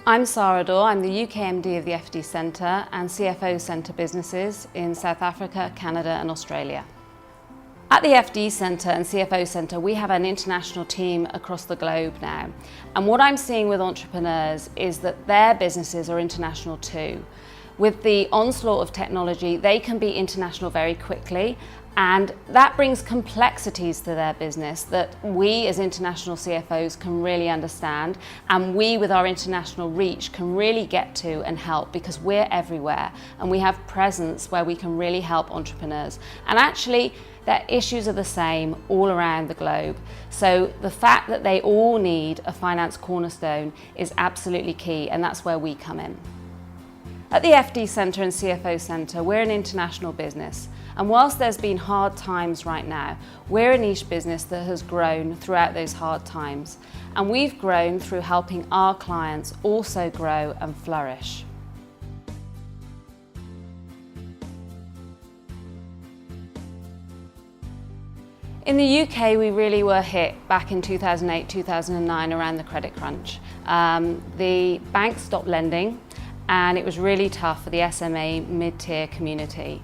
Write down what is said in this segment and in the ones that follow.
I'm Sara Daw. I'm the UK MD of the FD Centre and CFO Centre businesses in South Africa, Canada and Australia. At the FD Centre and CFO Centre, we have an international team across the globe now. And what I'm seeing with entrepreneurs is that their businesses are international too. With the onslaught of technology, they can be international very quickly, and that brings complexities to their business that we as international CFOs can really understand, and we with our international reach can really get to and help, because we're everywhere and we have presence where we can really help entrepreneurs. And actually their issues are the same all around the globe. So the fact that they all need a finance cornerstone is absolutely key, and that's where we come in. At the FD Centre and CFO Centre, we're an international business, and whilst there's been hard times right now, we're a niche business that has grown throughout those hard times, and we've grown through helping our clients also grow and flourish. In the UK, we really were hit back in 2008, 2009 around the credit crunch. The banks stopped lending, and it was really tough for the SME mid-tier community.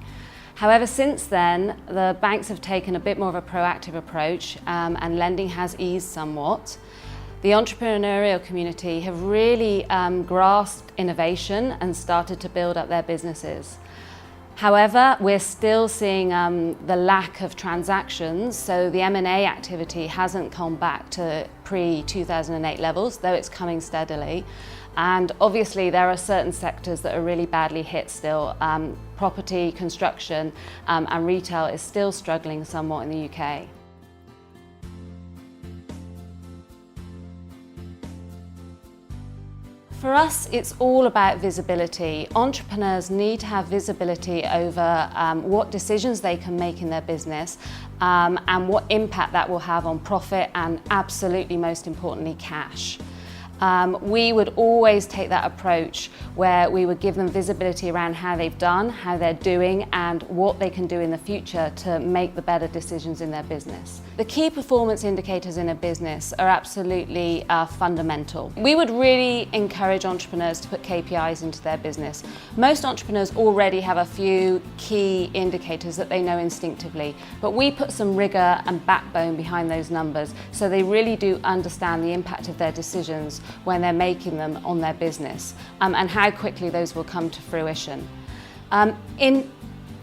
However, since then, the banks have taken a bit more of a proactive approach, and lending has eased somewhat. The entrepreneurial community have really grasped innovation and started to build up their businesses. However, we're still seeing the lack of transactions, so the M&A activity hasn't come back to pre-2008 levels, though it's coming steadily. And obviously there are certain sectors that are really badly hit still. Property, construction and retail is still struggling somewhat in the UK. For us, it's all about visibility. Entrepreneurs need to have visibility over what decisions they can make in their business and what impact that will have on profit and, absolutely most importantly, cash. We would always take that approach where we would give them visibility around how they've done, how they're doing, and what they can do in the future to make the better decisions in their business. The key performance indicators in a business are absolutely fundamental. We would really encourage entrepreneurs to put KPIs into their business. Most entrepreneurs already have a few key indicators that they know instinctively, but we put some rigor and backbone behind those numbers so they really do understand the impact of their decisions when they're making them on their business, and how quickly those will come to fruition.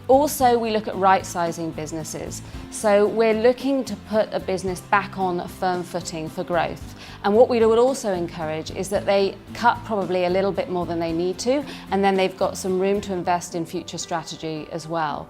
Also, we look at right-sizing businesses. So we're looking to put a business back on a firm footing for growth. And what we would also encourage is that they cut probably a little bit more than they need to, and then they've got some room to invest in future strategy as well.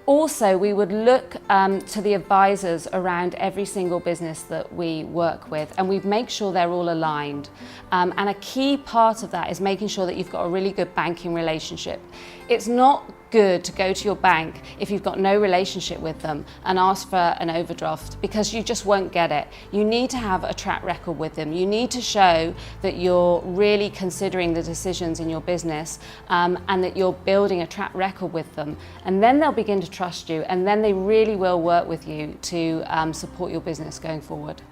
Also, we would look to the advisors around every single business that we work with, and we make sure they're all aligned. And a key part of that is making sure that you've got a really good banking relationship. It's not good to go to your bank if you've got no relationship with them and ask for an overdraft, because you just won't get it. You need to have a track record with them. You need to show that you're really considering the decisions in your business and that you're building a track record with them. And then they'll begin to trust you, and then they really will work with you to support your business going forward.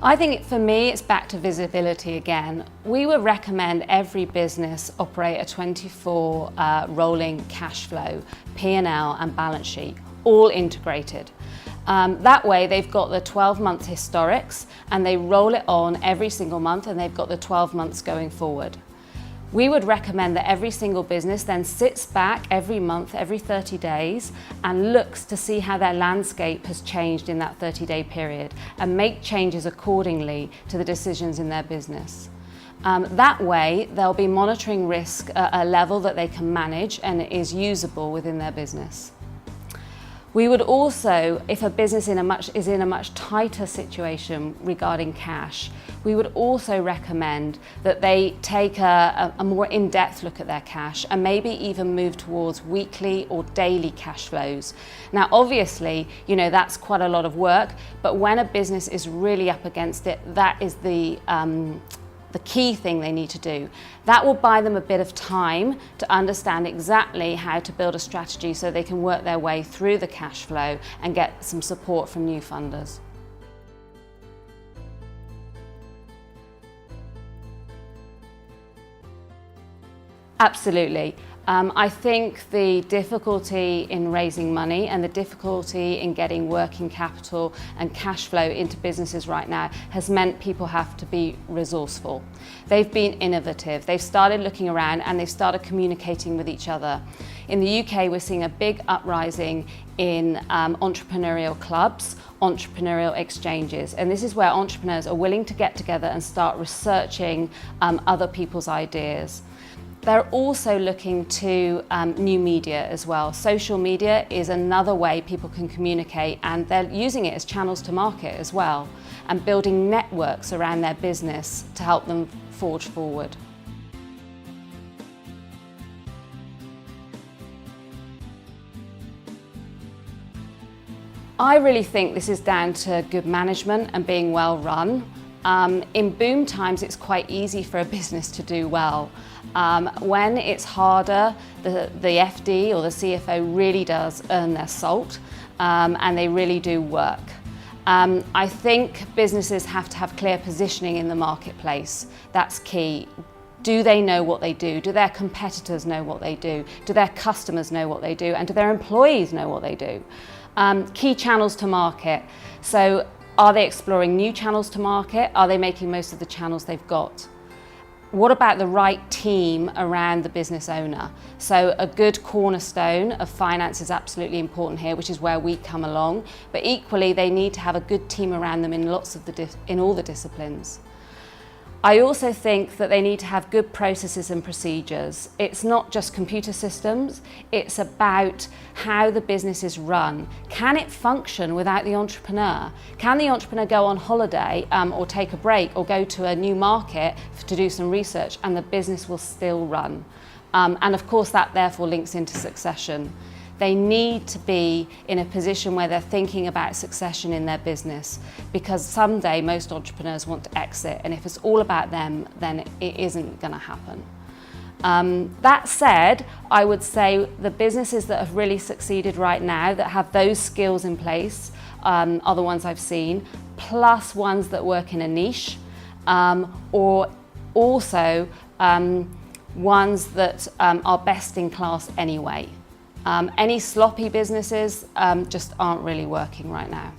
I think for me it's back to visibility again. We would recommend every business operate a 24 rolling cash flow, P&L and balance sheet, all integrated. That way they've got the 12-month historics and they roll it on every single month, and they've got the 12 months going forward. We would recommend that every single business then sits back every month, every 30 days, and looks to see how their landscape has changed in that 30-day period and make changes accordingly to the decisions in their business. That way, they'll be monitoring risk at a level that they can manage and is usable within their business. We would also, if a business is in a much tighter situation regarding cash, we would also recommend that they take a more in-depth look at their cash and maybe even move towards weekly or daily cash flows. Now, obviously, that's quite a lot of work, but when a business is really up against it, that is the the key thing they need to do. That will buy them a bit of time to understand exactly how to build a strategy so they can work their way through the cash flow and get some support from new funders. Absolutely. I think the difficulty in raising money and the difficulty in getting working capital and cash flow into businesses right now has meant people have to be resourceful. They've been innovative. They've started looking around and they've started communicating with each other. In the UK, we're seeing a big uprising in entrepreneurial clubs, entrepreneurial exchanges, and this is where entrepreneurs are willing to get together and start researching other people's ideas. They're also looking to new media as well. Social media is another way people can communicate, and they're using it as channels to market as well, and building networks around their business to help them forge forward. I really think this is down to good management and being well run. In boom times, it's quite easy for a business to do well. When it's harder, the FD or the CFO really does earn their salt, and they really do work. I think businesses have to have clear positioning in the marketplace. That's key. Do they know what they do? Do their competitors know what they do? Do their customers know what they do? And do their employees know what they do? Key channels to market. So are they exploring new channels to market? Are they making most of the channels they've got? What about the right team around the business owner? So a good cornerstone of finance is absolutely important here, which is where we come along. But equally, they need to have a good team around them in in all the disciplines. I also think that they need to have good processes and procedures. It's not just computer systems, it's about how the business is run. Can it function without the entrepreneur? Can the entrepreneur go on holiday or take a break or go to a new market to do some research and the business will still run? And of course that therefore links into succession. They need to be in a position where they're thinking about succession in their business, because someday most entrepreneurs want to exit, and if it's all about them, then it isn't going to happen. That said, I would say the businesses that have really succeeded right now, that have those skills in place, are the ones I've seen, plus ones that work in a niche, or also ones that are best in class anyway. Any sloppy businesses just aren't really working right now.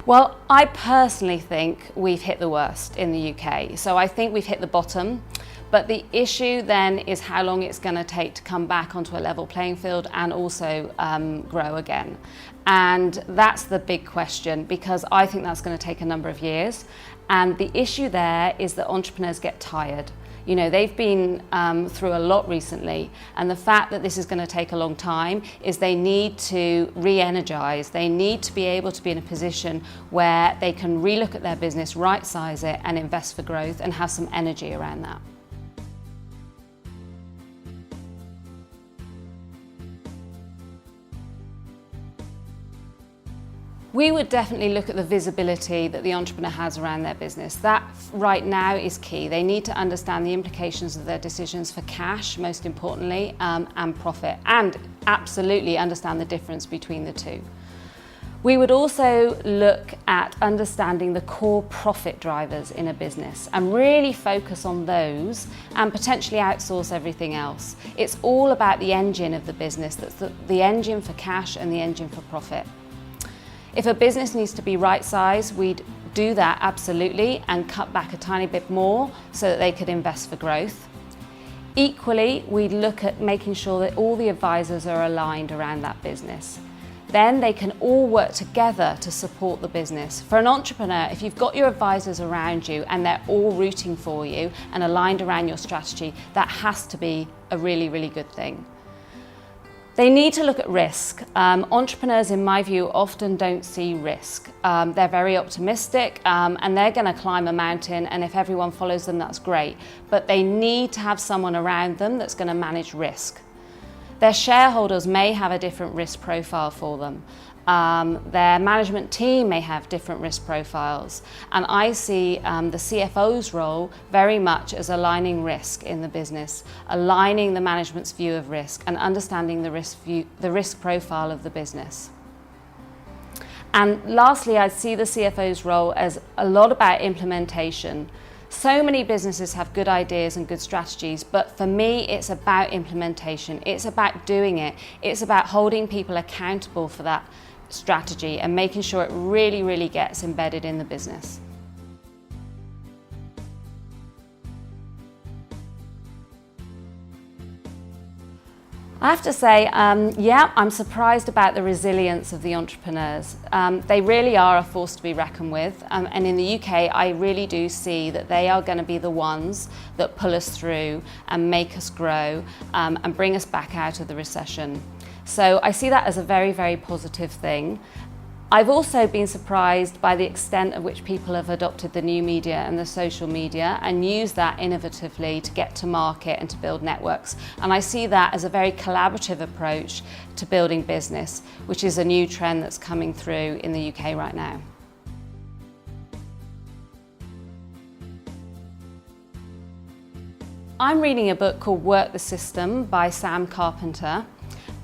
Well, I personally think we've hit the worst in the UK. So I think we've hit the bottom, but the issue then is how long it's going to take to come back onto a level playing field and also grow again. And that's the big question, because I think that's going to take a number of years. And the issue there is that entrepreneurs get tired. You know, they've been through a lot recently, and the fact that this is going to take a long time is they need to re-energize. They need to be able to be in a position where they can relook at their business, right-size it, and invest for growth and have some energy around that. We would definitely look at the visibility that the entrepreneur has around their business. That right now is key. They need to understand the implications of their decisions for cash, most importantly, and profit, and absolutely understand the difference between the two. We would also look at understanding the core profit drivers in a business and really focus on those and potentially outsource everything else. It's all about the engine of the business, that's the engine for cash and the engine for profit. If a business needs to be right-sized, we'd do that absolutely and cut back a tiny bit more so that they could invest for growth. Equally, we'd look at making sure that all the advisors are aligned around that business. Then they can all work together to support the business. For an entrepreneur, if you've got your advisors around you and they're all rooting for you and aligned around your strategy, that has to be a really, really good thing. They need to look at risk. Entrepreneurs, in my view, often don't see risk. They're very optimistic and they're going to climb a mountain, and if everyone follows them, that's great. But they need to have someone around them that's going to manage risk. Their shareholders may have a different risk profile for them. Their management team may have different risk profiles, and I see the CFO's role very much as aligning risk in the business, aligning the management's view of risk and understanding the risk profile of the business. And lastly, I see the CFO's role as a lot about implementation. So many businesses have good ideas and good strategies, but for me, it's about implementation. It's about doing it. It's about holding people accountable for that strategy and making sure it really, really gets embedded in the business. I have to say, yeah, I'm surprised about the resilience of the entrepreneurs. They really are a force to be reckoned with, and in the UK, I really do see that they are going to be the ones that pull us through and make us grow and bring us back out of the recession. So I see that as a very, very positive thing. I've also been surprised by the extent of which people have adopted the new media and the social media and used that innovatively to get to market and to build networks. And I see that as a very collaborative approach to building business, which is a new trend that's coming through in the UK right now. I'm reading a book called Work the System by Sam Carpenter.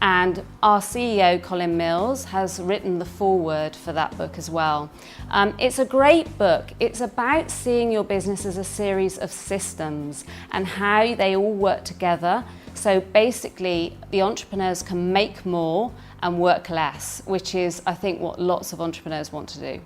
And our CEO, Colin Mills, has written the foreword for that book as well. It's a great book. It's about seeing your business as a series of systems and how they all work together. So basically, the entrepreneurs can make more and work less, which is, I think, what lots of entrepreneurs want to do.